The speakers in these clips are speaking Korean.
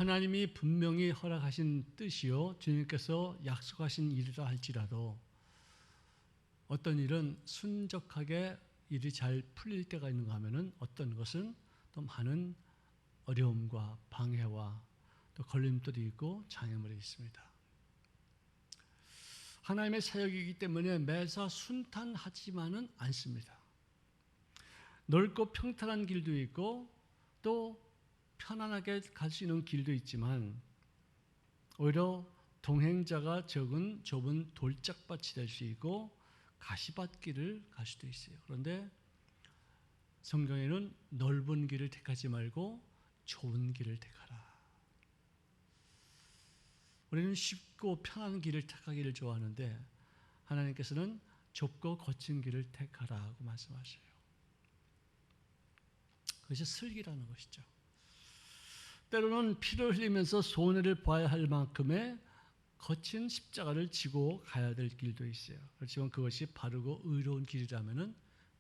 하나님이 분명히 허락하신 뜻이요 주님께서 약속하신 일이라 할지라도 어떤 일은 순적하게 일이 잘 풀릴 때가 있는가 하면은 어떤 것은 또 많은 어려움과 방해와 또 걸림돌이 있고 장애물이 있습니다. 하나님의 사역이기 때문에 매사 순탄하지만은 않습니다. 넓고 평탄한 길도 있고 또 편안하게 갈 수 있는 길도 있지만 오히려 동행자가 적은 좁은 돌짝밭이 될 수 있고 가시밭길을 갈 수도 있어요. 그런데 성경에는 넓은 길을 택하지 말고 좁은 길을 택하라. 우리는 쉽고 편한 길을 택하기를 좋아하는데 하나님께서는 좁고 거친 길을 택하라고 말씀하셔요. 그것이 슬기라는 것이죠. 때로는 피를 흘리면서 손해를 봐야 할 만큼의 거친 십자가를 지고 가야 될 길도 있어요. 그렇지만 그것이 바르고 의로운 길이라면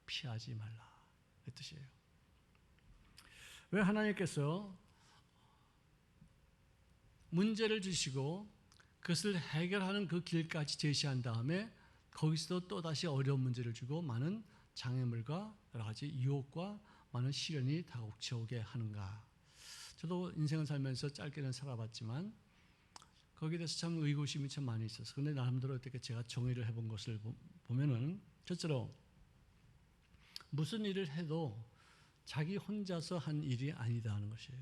피하지 말라 그 뜻이에요. 왜 하나님께서 문제를 주시고 그것을 해결하는 그 길까지 제시한 다음에 거기서도 또다시 어려운 문제를 주고 많은 장애물과 여러 가지 유혹과 많은 시련이 다가오게 하는가? 저도 인생을 살면서 짧게는 살아봤지만 거기에 대해서 참 의구심이 참 많이 있었어요. 그런데 나름대로 어떻게 제가 정의를 해본 것을 보면은 첫째로 무슨 일을 해도 자기 혼자서 한 일이 아니다 하는 것이에요.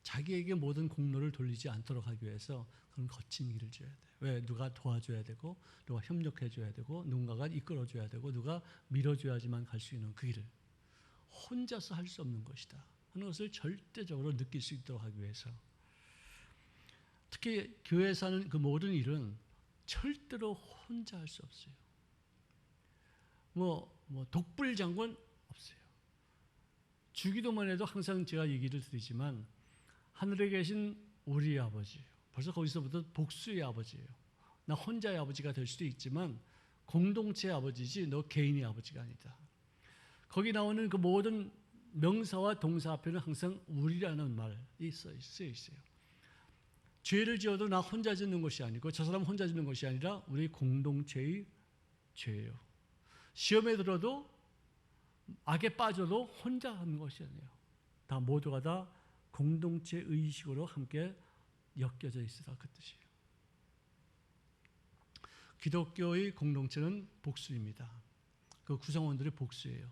자기에게 모든 공로를 돌리지 않도록 하기 위해서 그런 거친 길을 줘야 돼요. 왜? 누가 도와줘야 되고 누가 협력해줘야 되고 누군가가 이끌어줘야 되고 누가 밀어줘야지만 갈 수 있는 그 길을 혼자서 할 수 없는 것이다 하는 것을 절대적으로 느낄 수 있도록 하기 위해서 특히 교회에서 하는 그 모든 일은 절대로 혼자 할 수 없어요. 독불장군 없어요. 주기도만 해도 항상 제가 얘기를 드리지만 하늘에 계신 우리 아버지예요. 벌써 거기서부터 복수의 아버지예요. 나 혼자의 아버지가 될 수도 있지만 공동체의 아버지지 너 개인의 아버지가 아니다. 거기 나오는 그 모든 명사와 동사 앞에는 항상 우리라는 말이 쓰여 있어요. 죄를 지어도 나 혼자 짓는 것이 아니고 저 사람 혼자 짓는 것이 아니라 우리 공동체의 죄예요. 시험에 들어도 악에 빠져도 혼자 하는 것이 아니에요. 다 모두가 다 공동체 의식으로 함께 엮여져 있으라 그 뜻이에요. 기독교의 공동체는 복수입니다. 그 구성원들이 복수예요.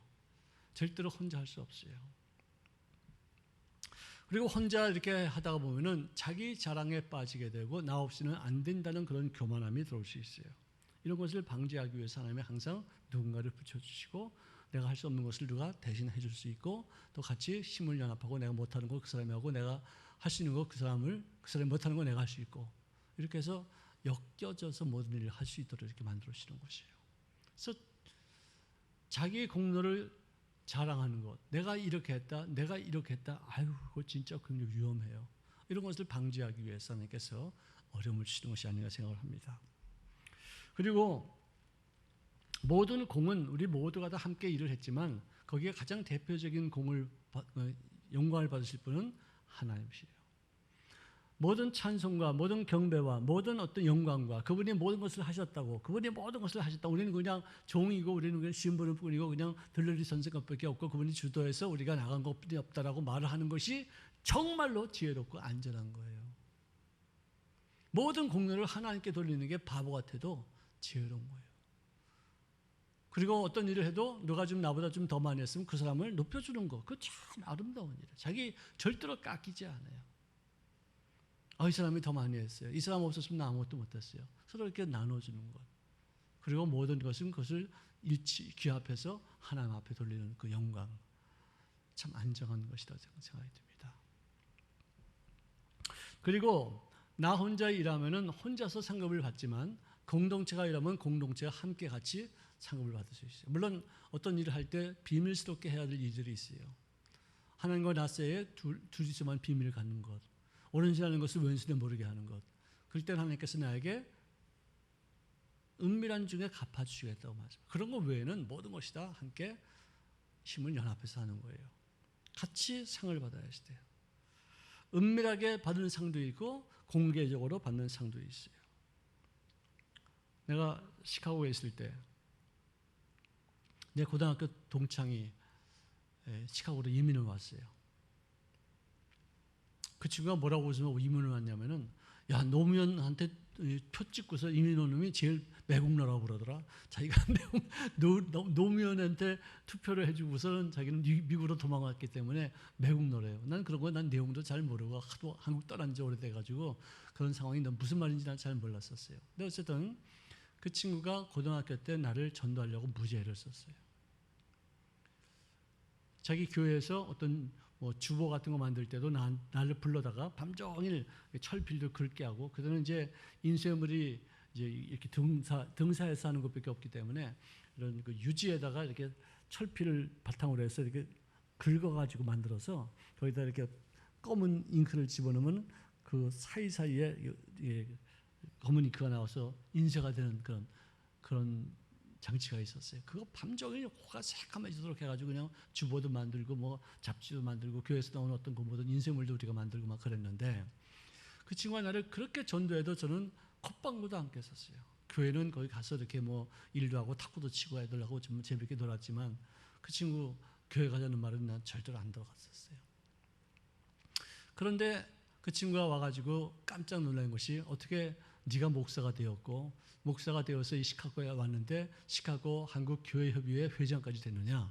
절대로 혼자 할 수 없어요. 그리고 혼자 이렇게 하다가 보면은 자기 자랑에 빠지게 되고 나 없이는 안 된다는 그런 교만함이 들어올 수 있어요. 이런 것을 방지하기 위해서 하나님이 항상 누군가를 붙여주시고 내가 할 수 없는 것을 누가 대신 해줄 수 있고 또 같이 힘을 연합하고 내가 못하는 거 그 사람이 하고 내가 할 수 있는 거 그 사람이 못하는 거 내가 할 수 있고 이렇게 해서 엮여져서 모든 일을 할 수 있도록 이렇게 만들어 주시는 것이에요. 그래서 자기의 공로를 자랑하는 것, 내가 이렇게 했다, 내가 이렇게 했다, 아유, 그거 진짜 굉장히 위험해요. 이런 것을 방지하기 위해서 하나님께서 어려움을 주시는 것이 아닌가 생각을 합니다. 그리고 모든 공은 우리 모두가 다 함께 일을 했지만 거기에 가장 대표적인 영광을 받으실 분은 하나님이시에요. 모든 찬송과 모든 경배와 모든 어떤 영광과 그분이 모든 것을 하셨다고 그분이 모든 것을 하셨다. 우리는 그냥 종이고 우리는 그냥 심부름 뿐이고 그냥 들러리 선생 것밖에 없고 그분이 주도해서 우리가 나간 것뿐이 없다라고 말을 하는 것이 정말로 지혜롭고 안전한 거예요. 모든 공로를 하나님께 돌리는 게 바보 같아도 지혜로운 거예요. 그리고 어떤 일을 해도 누가 좀 나보다 좀 더 많이 했으면 그 사람을 높여주는 거 그거 참 아름다운 일이에요. 자기 절대로 깎이지 않아요. 이 사람이 더 많이 했어요. 이 사람 없었으면 나 아무것도 못했어요. 서로 이렇게 나눠주는 것. 그리고 모든 것은 그것을 귀합해서 하나님 앞에 돌리는 그 영광. 참 안정한 것이다 생각이 듭니다. 그리고 나 혼자 일하면은 혼자서 상급을 받지만 공동체가 일하면 공동체가 함께 같이 상급을 받을 수 있어요. 물론 어떤 일을 할 때 비밀스럽게 해야 될 일들이 있어요. 하나님과 나 사이에 둘이서만 비밀을 갖는 것. 옳은 일하는 것을 왼손에 모르게 하는 것. 그럴 때 하나님께서 나에게 은밀한 중에 갚아주시겠다고 말씀합니다. 그런 것 외에는 모든 것이 다 함께 힘을 연합해서 하는 거예요. 같이 상을 받아야 돼요. 은밀하게 받는 상도 있고 공개적으로 받는 상도 있어요. 내가 시카고에 있을 때 내 고등학교 동창이 시카고로 이민을 왔어요. 그 친구가 뭐라고 해서 이민을 왔냐면은, 야, 노무현한테 표 찍고서 이민 온 놈이 제일 매국노라고 그러더라. 자기가 노무현한테 투표를 해주고서는 자기는 미국으로 도망갔기 때문에 매국노래요. 난 그런 거 난 내용도 잘 모르고 하도 한국 떠난 지 오래돼가지고 그런 상황이 무슨 말인지 난 잘 몰랐었어요. 근데 어쨌든 그 친구가 고등학교 때 나를 전도하려고 무제를 썼어요. 자기 교회에서 어떤 뭐 주보 같은 거 만들 때도 나를 불러다가 밤종일 철필도 긁게 하고, 그들은 이제 인쇄물이 이제 이렇게 등사해서 하는 것밖에 없기 때문에 이런 그 유지에다가 이렇게 철필을 바탕으로 해서 이렇게 긁어가지고 만들어서 거기다 이렇게 검은 잉크를 집어넣으면 그 사이사이에 검은 잉크가 나와서 인쇄가 되는 그런 장치가 있었어요. 그거 밤종일 호가 새까매지도록 해가지고 그냥 주보도 만들고 뭐 잡지도 만들고 교회에서 나오는 어떤 공부든 인쇄물도 우리가 만들고 막 그랬는데, 그 친구가 나를 그렇게 전도해도 저는 콧방구도 안 꼈었어요. 교회는 거기 가서 이렇게 뭐 일도 하고 탁구도 치고 애들하고 좀 재밌게 놀았지만 그 친구 교회 가자는 말은 난 절대로 안 들어갔었어요. 그런데 그 친구가 와가지고 깜짝 놀란 것이, 어떻게 네가 목사가 되었고 목사가 되어서 이 시카고에 왔는데 시카고 한국교회협의회 회장까지 됐느냐.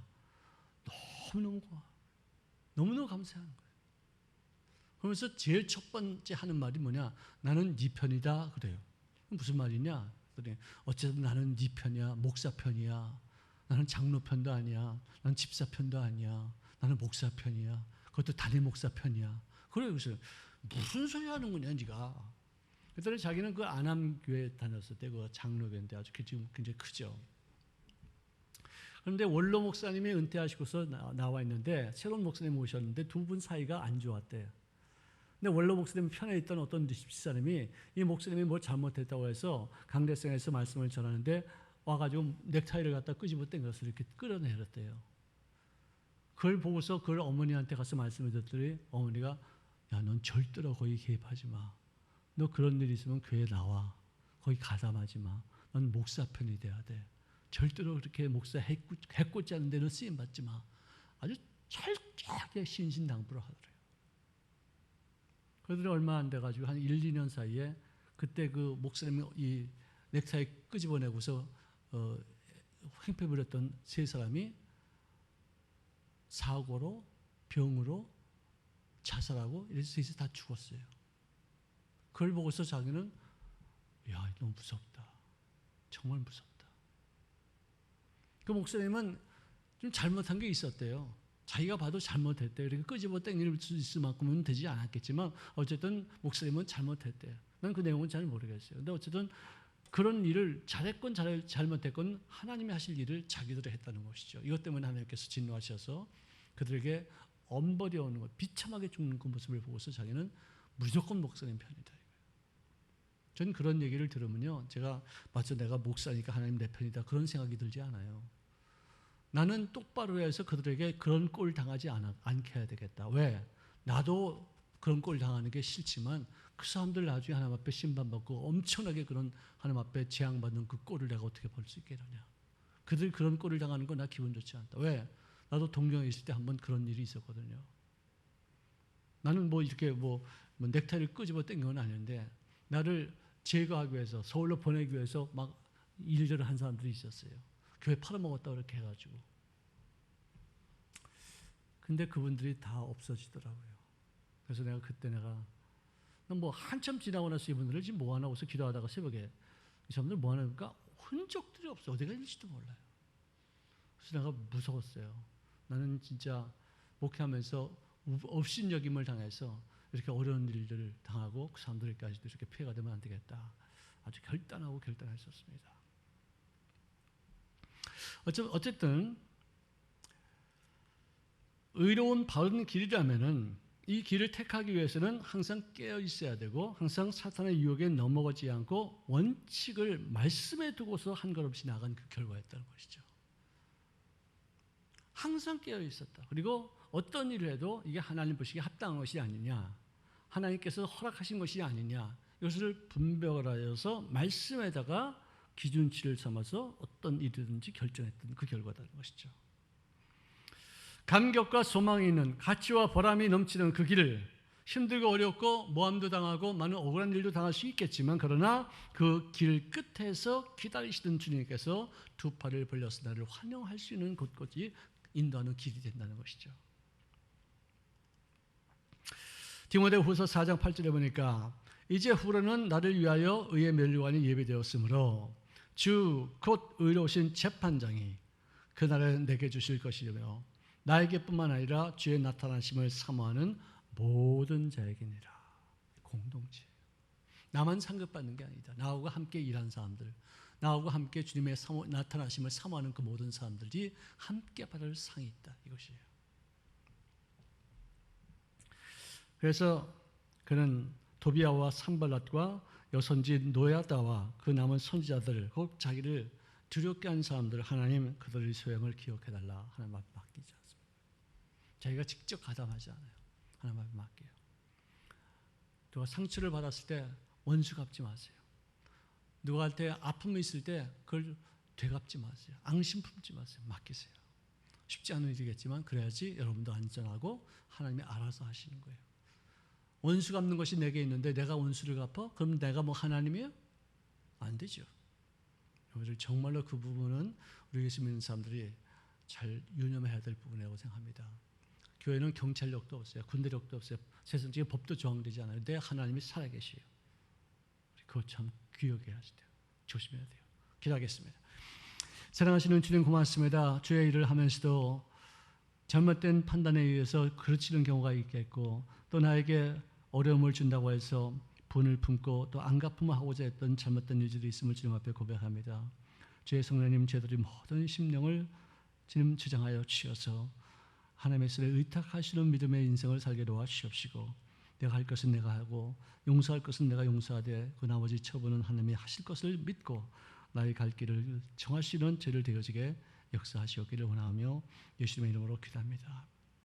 너무너무 감사한 거예요. 그러면서 제일 첫 번째 하는 말이 뭐냐, 나는 네 편이다 그래요. 무슨 말이냐, 어쨌든 나는 네 편이야, 목사 편이야. 나는 장로 편도 아니야, 나는 집사 편도 아니야, 나는 목사 편이야, 그것도 담임 목사 편이야. 그래요. 그래서 무슨 소리 하는 거냐 네가. 그랬더니 자기는 그 안암교회 다녔을 때 그 장로교인데 아주 지금 굉장히 크죠. 그런데 원로 목사님이 은퇴하시고서 나와 있는데 새로운 목사님 오셨는데 두 분 사이가 안 좋았대요. 근데 원로 목사님 편에 있던 어떤 집사람이 이 목사님이 뭘 잘못했다고 해서 강대상에서 말씀을 전하는데 와가지고 넥타이를 갖다 끄집어 당겨서 이렇게 끌어내렸대요. 그걸 보고서 그걸 어머니한테 가서 말씀을 드렸더니 어머니가, 야, 넌 절대로 거기 개입하지 마. 너 그런 일 있으면 교회 나와. 거기 가담하지 마. 넌 목사 편이 돼야 돼. 절대로 그렇게 목사 해꽂지 않는 데는 쓰임 받지 마. 아주 철저하게 신신당부를 하더래요. 그러더니 얼마 안 돼가지고 한 1, 2년 사이에 그때 그 목사님이 이 넥타이 끄집어내고서 횡패 부렸던 세 사람이 사고로, 병으로, 자살하고 이래서 셋이 다 죽었어요. 그걸 보고서 자기는, 야, 너무 무섭다. 정말 무섭다. 그 목사님은 좀 잘못한 게 있었대요. 자기가 봐도 잘못했대요. 이렇게 끄집어 당길 수 있을 만큼은 되지 않았겠지만 어쨌든 목사님은 잘못했대요. 난 그 내용은 잘 모르겠어요. 근데 어쨌든 그런 일을 잘했건 잘못했건 하나님이 하실 일을 자기들이 했다는 것이죠. 이것 때문에 하나님께서 진노하셔서 그들에게 엄벌이 오는 것, 비참하게 죽는 그 모습을 보고서 자기는 무조건 목사님 편이다. 저는 그런 얘기를 들으면요, 제가 맞죠, 내가 목사니까 하나님 내 편이다, 그런 생각이 들지 않아요. 나는 똑바로 해서 그들에게 그런 꼴 당하지 않게 해야 되겠다. 왜? 나도 그런 꼴 당하는 게 싫지만 그 사람들 나중에 하나님 앞에 심판받고 엄청나게 그런 하나님 앞에 재앙받는 그 꼴을 내가 어떻게 볼 수 있겠느냐. 그들이 그런 꼴을 당하는 건 나 기분 좋지 않다. 왜? 나도 동경에 있을 때 한번 그런 일이 있었거든요. 나는 뭐 이렇게 뭐 넥타이를 끄집어 당긴 건 아닌데 나를 제거하기 위해서 서울로 보내기 위해서 막 일들을 한 사람들이 있었어요. 교회 팔아먹었다 그렇게 해가지고. 근데 그분들이 다 없어지더라고요. 그래서 그때 뭐 한참 지나고 나서 이분들을 지금 뭐 하나 오서 기도하다가 새벽에 이 사람들 뭐 하나 하니까 흔적들이 없어. 어디 갔는지도 몰라요. 그래서 내가 무서웠어요. 나는 진짜 목회하면서 업신여김을 당해서 이렇게 어려운 일들을 당하고 그 사람들까지도 이렇게 피해가 되면 안 되겠다. 아주 결단했었습니다. 어쨌든 의로운 바른 길이라면은 이 길을 택하기 위해서는 항상 깨어 있어야 되고 항상 사탄의 유혹에 넘어가지 않고 원칙을 말씀에 두고서 한 걸 없이 나간 그 결과였다는 것이죠. 항상 깨어 있었다. 그리고 어떤 일을 해도 이게 하나님 보시기에 합당한 것이 아니냐. 하나님께서 허락하신 것이 아니냐, 이것을 분별하여서 말씀에다가 기준치를 삼아서 어떤 일이든지 결정했던 그 결과다는 것이죠. 감격과 소망이 있는 가치와 보람이 넘치는 그 길을, 힘들고 어렵고 모함도 당하고 많은 억울한 일도 당할 수 있겠지만, 그러나 그 길 끝에서 기다리시던 주님께서 두 팔을 벌려서 나를 환영할 수 있는 곳까지 인도하는 길이 된다는 것이죠. 디모데후서 4장 8절에 보니까 이제 후로는 나를 위하여 의의 면류관이 예배되었으므로 주 곧 의로우신 재판장이 그날에 내게 주실 것이며 나에게뿐만 아니라 주의 나타나심을 사모하는 모든 자에게니라. 공동체. 나만 상급받는 게 아니다. 나하고 함께 일한 사람들, 나하고 함께 주님의 나타나심을 사모하는 그 모든 사람들이 함께 받을 상이 있다, 이것이에요. 그래서 그는 도비아와 산발랏과 여선지 노야다와 그 남은 선지자들, 곧 자기를 두렵게 한 사람들, 하나님 그들의 소양을 기억해달라 하나님 앞에 맡기지 않습니다. 자기가 직접 가담하지 않아요. 하나님 앞에 맡겨요. 누가 상처를 받았을 때 원수 갚지 마세요. 누가 할 때 아픔이 있을 때 그걸 되갚지 마세요. 앙심 품지 마세요. 맡기세요. 쉽지 않은 일이겠지만 그래야지 여러분도 안전하고 하나님이 알아서 하시는 거예요. 원수 갚는 것이 내게 있는데 내가 원수를 갚아? 그럼 내가 뭐 하나님이에요? 안 되죠. 여러분들 정말로 그 부분은 우리 예수 믿는 사람들이 잘 유념해야 될 부분이라고 생각합니다. 교회는 경찰력도 없어요. 군대력도 없어요. 세상적인 법도 조항되지 않아요. 내 하나님이 살아계셔요. 그거 참 기억해야 돼요. 조심해야 돼요. 기도하겠습니다. 사랑하시는 주님 고맙습니다. 주의 일을 하면서도 잘못된 판단에 의해서 그르치는 경우가 있겠고, 또 나에게 어려움을 준다고 해서 분을 품고 또 안갚음을 하고자 했던 잘못된 일들이 있음을 주님 앞에 고백합니다. 주의 성령님, 저희들의 모든 심령을 주님 주장하여 주셔서 하나님의 손에 의탁하시는 믿음의 인생을 살게 도와주시옵시고, 내가 할 것은 내가 하고 용서할 것은 내가 용서하되 그 나머지 처분은 하나님이 하실 것을 믿고 나의 갈 길을 정하시는 죄를 되어지게 역사하시옵기를 원하며 예수님의 이름으로 기도합니다.